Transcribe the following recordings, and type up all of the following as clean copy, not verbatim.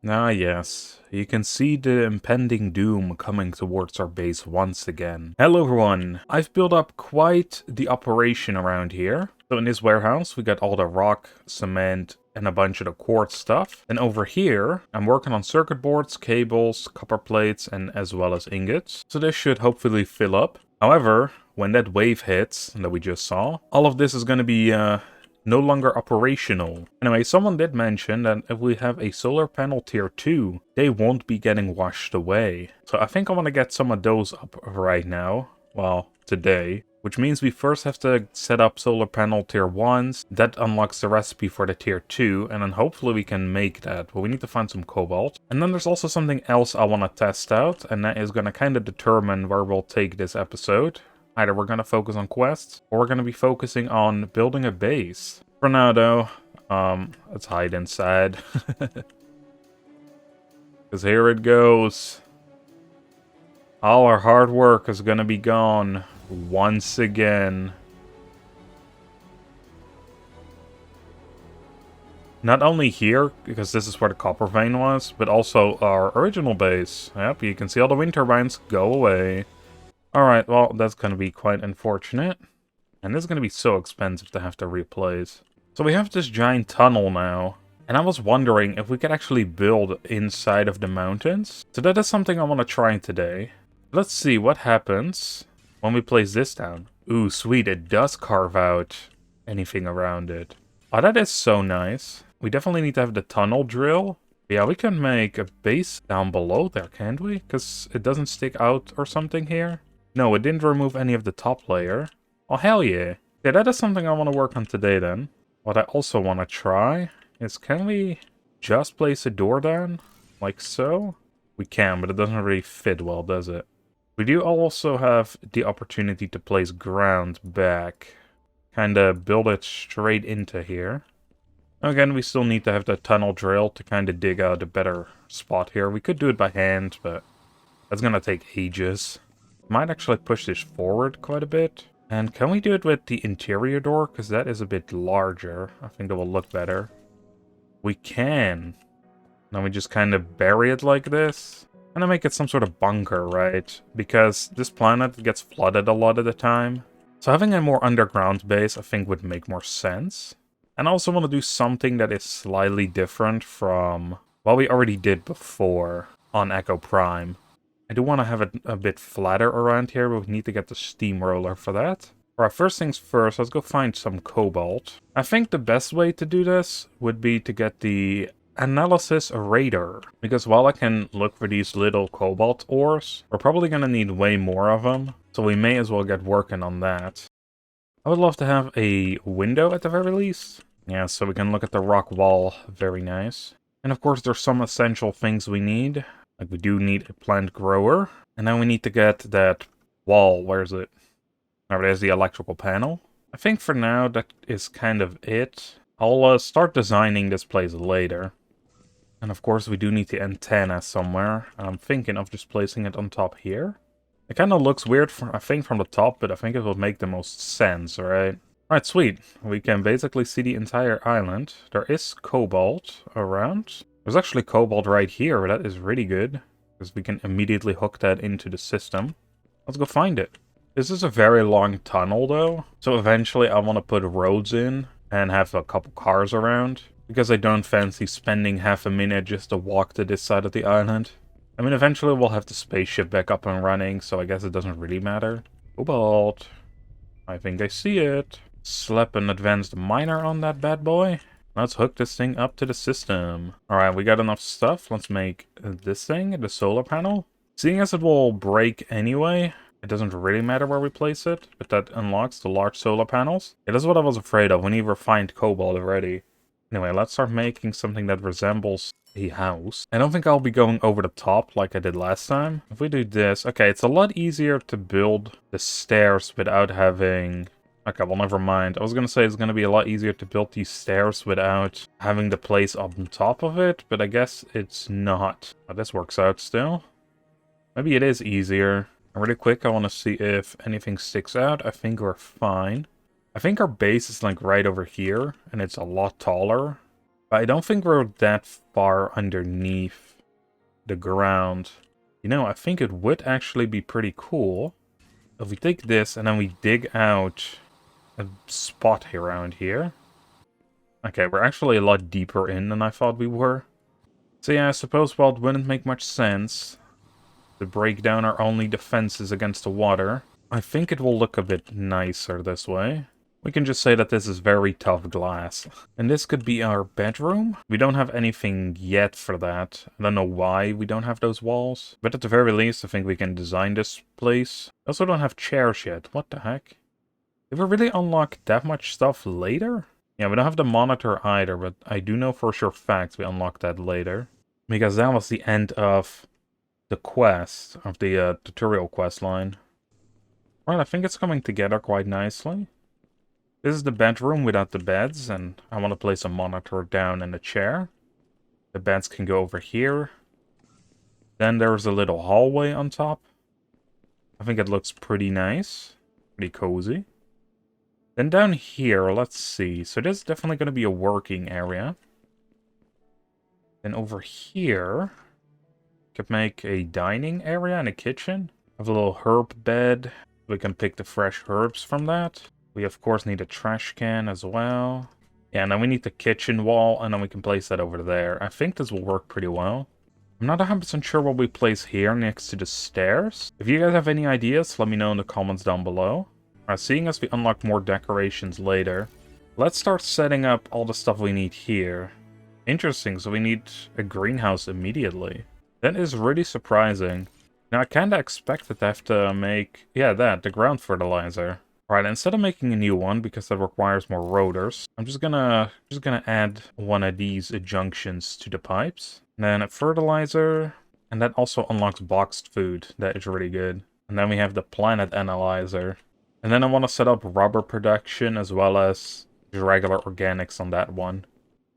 Ah, yes. You can see the impending doom coming towards our base once again. Hello everyone. I've built up quite the operation around here. So in this warehouse, we got all the rock, cement, and a bunch of the quartz stuff. And over here, I'm working on circuit boards, cables, copper plates, and as well as ingots. So this should hopefully fill up. However, when that wave hits that we just saw, all of this is going to be no longer operational. Anyway, someone did mention that if we have a solar panel tier 2, they won't be getting washed away. So I think I want to get some of those up right now. Well, today. Which means we first have to set up solar panel tier 1s. That unlocks the recipe for the tier 2. And then hopefully we can make that. But we need to find some cobalt. And then there's also something else I want to test out. And that is going to kind of determine where we'll take this episode. Either we're going to focus on quests, or we're going to be focusing on building a base. For now, though, let's hide inside. Because here it goes. All our hard work is going to be gone once again. Not only here, because this is where the copper vein was, but also our original base. Yep, you can see all the wind turbines go away. Alright, well, that's going to be quite unfortunate. And this is going to be so expensive to have to replace. So we have this giant tunnel now. And I was wondering if we could actually build inside of the mountains. So that is something I want to try today. Let's see what happens when we place this down. Ooh, sweet, it does carve out anything around it. Oh, that is so nice. We definitely need to have the tunnel drill. Yeah, we can make a base down below there, can't we? Because it doesn't stick out or something here. No, it didn't remove any of the top layer. Oh, hell yeah. Yeah, that is something I want to work on today then. What I also want to try is, can we just place a door down? Like so? We can, but it doesn't really fit well, does it? We do also have the opportunity to place ground back. Kinda build it straight into here. Again, we still need to have the tunnel drill to kind of dig out a better spot here. We could do it by hand, but that's gonna take ages. Might actually push this forward quite a bit. And can we do it with the interior door? Because that is a bit larger. I think that will look better. We can. Now we just kind of bury it like this. And I make it some sort of bunker, right? Because this planet gets flooded a lot of the time. So having a more underground base, I think, would make more sense. And I also want to do something that is slightly different from what we already did before on Echo Prime. I do want to have it a bit flatter around here, but we need to get the steamroller for that. Alright, first things first, let's go find some cobalt. I think the best way to do this would be to get the analysis radar. Because while I can look for these little cobalt ores, we're probably going to need way more of them. So we may as well get working on that. I would love to have a window at the very least. Yeah, so we can look at the rock wall. Very nice. And of course, there's some essential things we need. Like, we do need a plant grower. And then we need to get that wall. Where is it? Oh, there's the electrical panel. I think for now, that is kind of it. I'll start designing this place later. And of course, we do need the antenna somewhere. I'm thinking of just placing it on top here. It kind of looks weird, I think, from the top, but I think it will make the most sense, right? Alright, sweet. We can basically see the entire island. There is cobalt around. There's actually cobalt right here. That is really good, because we can immediately hook that into the system. Let's go find it. This is a very long tunnel, though. So eventually I want to put roads in and have a couple cars around, because I don't fancy spending half a minute just to walk to this side of the island. I mean, eventually we'll have the spaceship back up and running, so I guess it doesn't really matter. Cobalt. I think I see it. Slap an advanced miner on that bad boy. Let's hook this thing up to the system. Alright, we got enough stuff. Let's make this thing, the solar panel. Seeing as it will break anyway, it doesn't really matter where we place it, but that unlocks the large solar panels. Yeah, that's what I was afraid of. We need refined cobalt already. Anyway, let's start making something that resembles a house. I don't think I'll be going over the top like I did last time. If we do this, okay, it's a lot easier to build the stairs without having... Okay, well, never mind. I was gonna say it's gonna be a lot easier to build these stairs without having the place on top of it, but I guess it's not. Oh, this works out still. Maybe it is easier. Really quick, I want to see if anything sticks out. I think we're fine. I think our base is like right over here, and it's a lot taller. But I don't think we're that far underneath the ground. You know, I think it would actually be pretty cool if we take this and then we dig out a spot around here. Okay, we're actually a lot deeper in than I thought we were. So yeah, I suppose, well, it wouldn't make much sense to break down our only defenses against the water. I think it will look a bit nicer this way. We can just say that this is very tough glass. And this could be our bedroom. We don't have anything yet for that. I don't know why we don't have those walls. But at the very least, I think we can design this place. I also don't have chairs yet. What the heck? Did we really unlock that much stuff later? Yeah, we don't have the monitor either, but I do know for sure fact we unlocked that later. Because that was the end of the quest, of the tutorial quest line. Right, I think it's coming together quite nicely. This is the bedroom without the beds, and I want to place a monitor down in the chair. The beds can go over here. Then there's a little hallway on top. I think it looks pretty nice. Pretty cozy. Then down here, let's see. So this is definitely going to be a working area. Then over here, could make a dining area and a kitchen. Have a little herb bed. We can pick the fresh herbs from that. We of course need a trash can as well. Yeah, and then we need the kitchen wall, and then we can place that over there. I think this will work pretty well. I'm not 100% sure what we place here next to the stairs. If you guys have any ideas, let me know in the comments down below. Alright, seeing as we unlock more decorations later, let's start setting up all the stuff we need here. Interesting, so we need a greenhouse immediately. That is really surprising. Now, I kinda expected to have to make, yeah, the ground fertilizer. Right, instead of making a new one, because that requires more rotors, I'm just gonna add one of these junctions to the pipes. And then a fertilizer, and that also unlocks boxed food. That is really good. And then we have the planet analyzer. And then I want to set up rubber production as well as regular organics on that one.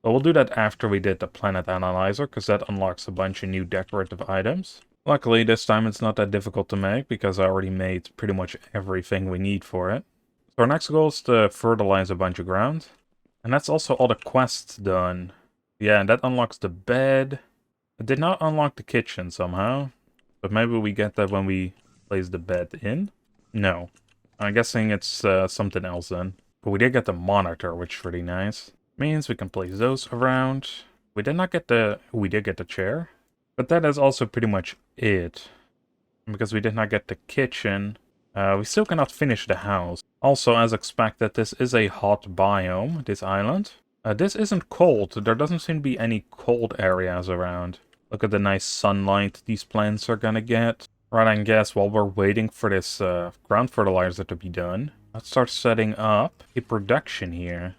But we'll do that after we did the planet analyzer, because that unlocks a bunch of new decorative items. Luckily, this time it's not that difficult to make, because I already made pretty much everything we need for it. So our next goal is to fertilize a bunch of ground. And that's also all the quests done. Yeah, and that unlocks the bed. It did not unlock the kitchen somehow. But maybe we get that when we place the bed in? No. I'm guessing it's something else then. But we did get the monitor, which is really nice. Means we can place those around. We did not get the... We did get the chair. But that is also pretty much it. Because we did not get the kitchen, we still cannot finish the house. Also, as expected, this is a hot biome, this island. This isn't cold. There doesn't seem to be any cold areas around. Look at the nice sunlight these plants are gonna get. Right, I guess while we're waiting for this ground fertilizer to be done, let's start setting up a production here.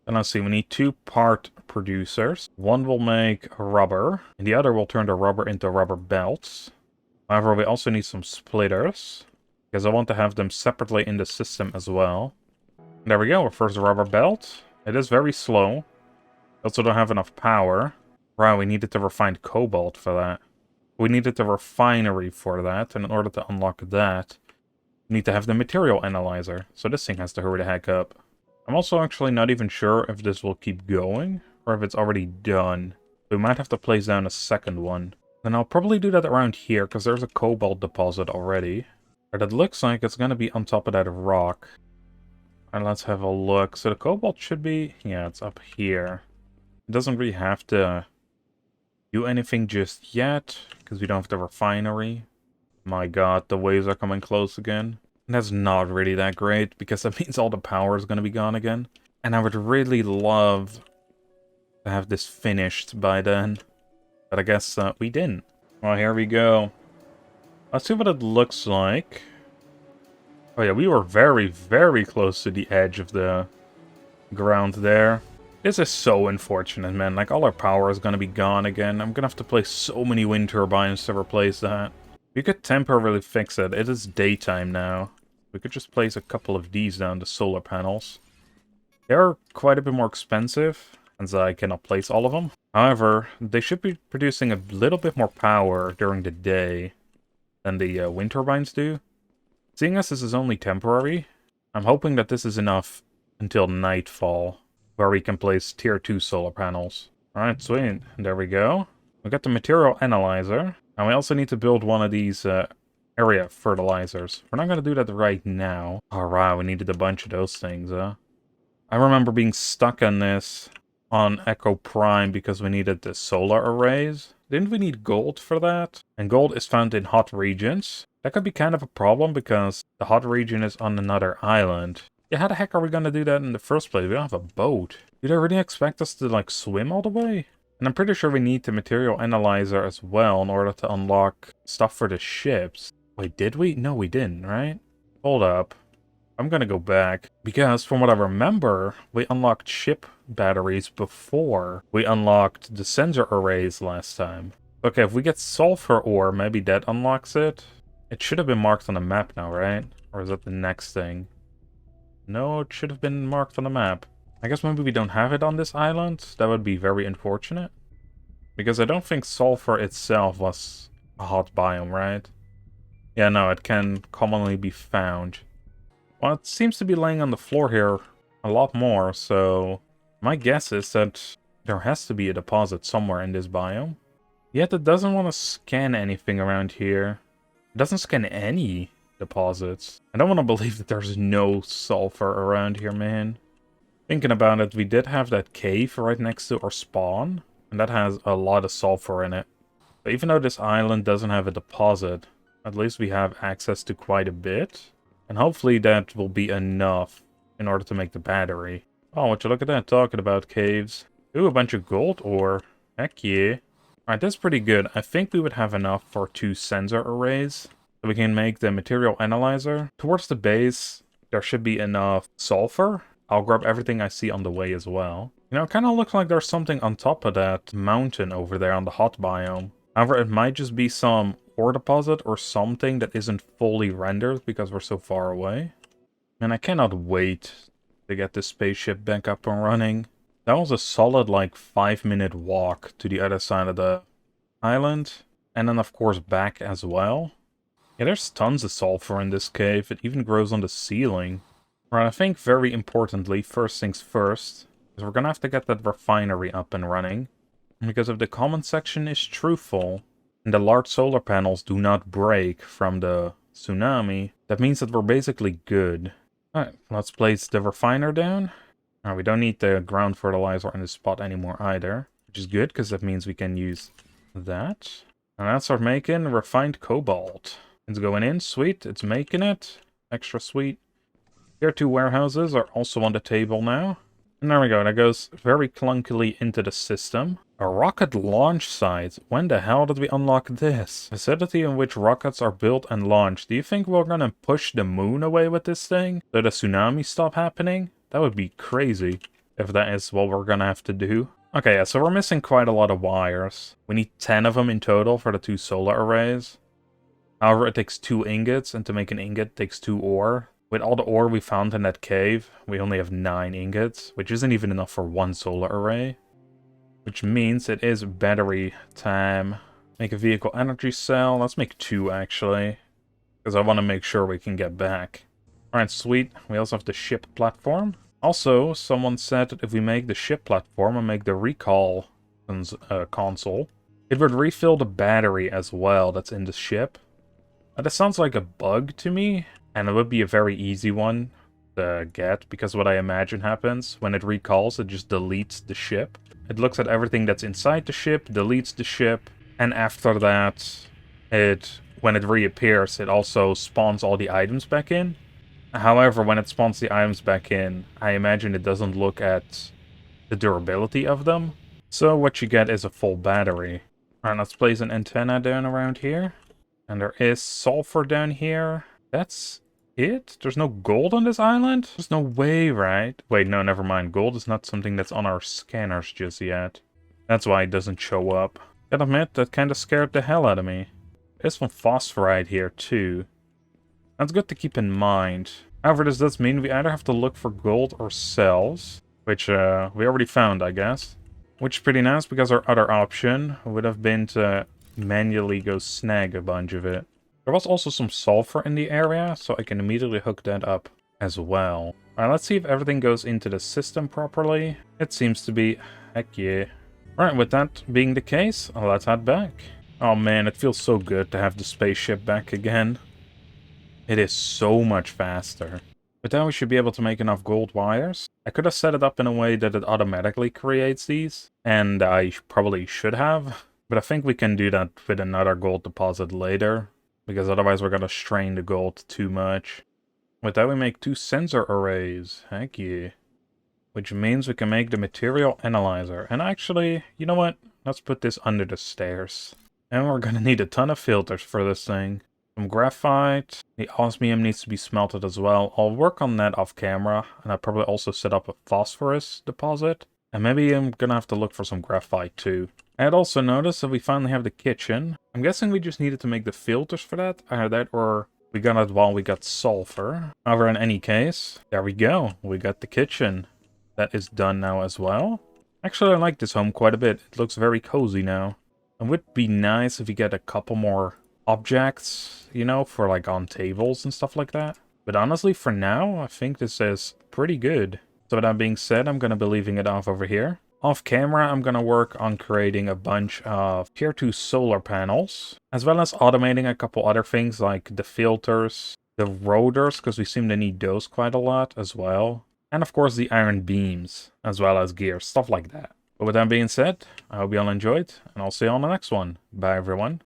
And let's see, we need 2 part producers. One will make rubber, and the other will turn the rubber into rubber belts. However, we also need some splitters, because I want to have them separately in the system as well. There we go, our first rubber belt. It is very slow. We also don't have enough power. Right, we needed the refined cobalt for that. We needed the refinery for that, and in order to unlock that, we need to have the material analyzer. So this thing has to hurry the heck up. I'm also actually not even sure if this will keep going, or if it's already done. We might have to place down a second one. Then I'll probably do that around here, because there's a cobalt deposit already. But it looks like it's going to be on top of that rock. And let's have a look. So the cobalt should be... Yeah, it's up here. It doesn't really have to do anything just yet, because we don't have the refinery. My god, the waves are coming close again. And that's not really that great, because that means all the power is going to be gone again. And I would really love to have this finished by then. But I guess we didn't. Well, here we go. Let's see what it looks like. Oh yeah, we were very, very close to the edge of the ground there. This is so unfortunate, man. Like, all our power is going to be gone again. I'm going to have to place so many wind turbines to replace that. We could temporarily fix it. It is daytime now. We could just place a couple of these down, the solar panels. They're quite a bit more expensive, as I cannot place all of them. However, they should be producing a little bit more power during the day than the wind turbines do. Seeing as this is only temporary, I'm hoping that this is enough until nightfall, where we can place tier 2 solar panels. Alright, sweet. There we go. We got the material analyzer. And we also need to build one of these area fertilizers. We're not going to do that right now. Alright, we needed a bunch of those things, huh? I remember being stuck on this on Echo Prime because we needed the solar arrays. Didn't we need gold for that? And gold is found in hot regions. That could be kind of a problem because the hot region is on another island. Yeah, how the heck are we going to do that in the first place? We don't have a boat. Do they really expect us to, like, swim all the way? And I'm pretty sure we need the material analyzer as well in order to unlock stuff for the ships. Wait, did we? No, we didn't, right? Hold up. I'm gonna go back, because from what I remember, we unlocked ship batteries before we unlocked the sensor arrays last time. Okay, if we get sulfur ore, maybe that unlocks it. It should have been marked on the map now, right? Or is that the next thing? No, it should have been marked on the map. I guess maybe we don't have it on this island. That would be very unfortunate. Because I don't think sulfur itself was a hot biome, right? Yeah, no, it can commonly be found. Well, it seems to be laying on the floor here a lot more, so my guess is that there has to be a deposit somewhere in this biome. Yet it doesn't want to scan anything around here. It doesn't scan any deposits. I don't want to believe that there's no sulfur around here, man. Thinking about it, we did have that cave right next to our spawn, and that has a lot of sulfur in it. But even though this island doesn't have a deposit, at least we have access to quite a bit. And hopefully that will be enough in order to make the battery. Oh, would you look at that, talking about caves. Ooh, a bunch of gold ore. Heck yeah. Alright, that's pretty good. I think we would have enough for 2 sensor arrays. So we can make the material analyzer. Towards the base, there should be enough sulfur. I'll grab everything I see on the way as well. You know, it kind of looks like there's something on top of that mountain over there on the hot biome. However, it might just be some ore deposit or something that isn't fully rendered because we're so far away. And I cannot wait to get this spaceship back up and running. That was a solid like 5-minute walk to the other side of the island. And then of course back as well. Yeah, there's tons of sulfur in this cave. It even grows on the ceiling. Right, I think very importantly, first things first, is we're gonna have to get that refinery up and running. Because if the comment section is truthful, and the large solar panels do not break from the tsunami, that means that we're basically good. Alright, let's place the refiner down. Alright, we don't need the ground fertilizer in this spot anymore either, which is good because that means we can use that. And let's start making refined cobalt. It's going in, sweet, it's making it. Extra sweet. Tier 2 warehouses are also on the table now. And there we go, that goes very clunkily into the system. A rocket launch site. When the hell did we unlock this? Facility in which rockets are built and launched. Do you think we're gonna push the moon away with this thing? So the tsunami stop happening? That would be crazy if that is what we're gonna have to do. Okay, yeah, so we're missing quite a lot of wires. We need 10 of them in total for the 2 solar arrays. However, it takes 2 ingots, and to make an ingot takes 2 ore. With all the ore we found in that cave, we only have 9 ingots, which isn't even enough for 1 solar array. Which means it is battery time. Make a vehicle energy cell. Let's make 2, actually. Because I want to make sure we can get back. Alright, sweet. We also have the ship platform. Also, someone said that if we make the ship platform and make the recall console, it would refill the battery as well that's in the ship. Now, that sounds like a bug to me. And it would be a very easy one to get, because what I imagine happens, when it recalls, it just deletes the ship. It looks at everything that's inside the ship, deletes the ship, and after that, when it reappears, it also spawns all the items back in. However, when it spawns the items back in, I imagine it doesn't look at the durability of them. So what you get is a full battery. Alright, let's place an antenna down around here. And there is sulfur down here. That's it? There's no gold on this island? There's no way, right? Wait, no, never mind. Gold is not something that's on our scanners just yet. That's why it doesn't show up. Gotta admit, that kinda scared the hell out of me. There's some phosphorite here, too. That's good to keep in mind. However, this does mean we either have to look for gold or cells, which we already found, I guess. Which is pretty nice, because our other option would have been to manually go snag a bunch of it. There was also some sulfur in the area, so I can immediately hook that up. as well. Alright, let's see if everything goes into the system properly. It seems to be. Heck yeah. Alright, with that being the case, let's head back. Oh man, it feels so good to have the spaceship back again. It is so much faster. But then we should be able to make enough gold wires. I could have set it up in a way that it automatically creates these, and I probably should have. But I think we can do that with another gold deposit later, because otherwise we're going to strain the gold too much. With that we make 2 sensor arrays. Heck yeah. Which means we can make the material analyzer. And actually, you know what? Let's put this under the stairs. And we're going to need a ton of filters for this thing. Some graphite. The osmium needs to be smelted as well. I'll work on that off camera. And I'll probably also set up a phosphorus deposit. And maybe I'm gonna have to look for some graphite too. I had also noticed that we finally have the kitchen. I'm guessing we just needed to make the filters for that. Either that or we got it while we got sulfur. However, in any case, there we go. We got the kitchen. That is done now as well. Actually, I like this home quite a bit. It looks very cozy now. It would be nice if you get a couple more objects, you know, for like on tables and stuff like that. But honestly, for now, I think this is pretty good. So with that being said, I'm going to be leaving it off over here. Off camera, I'm going to work on creating a bunch of tier 2 solar panels, as well as automating a couple other things like the filters, the rotors, because we seem to need those quite a lot as well. And of course the iron beams, as well as gears, stuff like that. But with that being said, I hope you all enjoyed, and I'll see you on the next one. Bye everyone.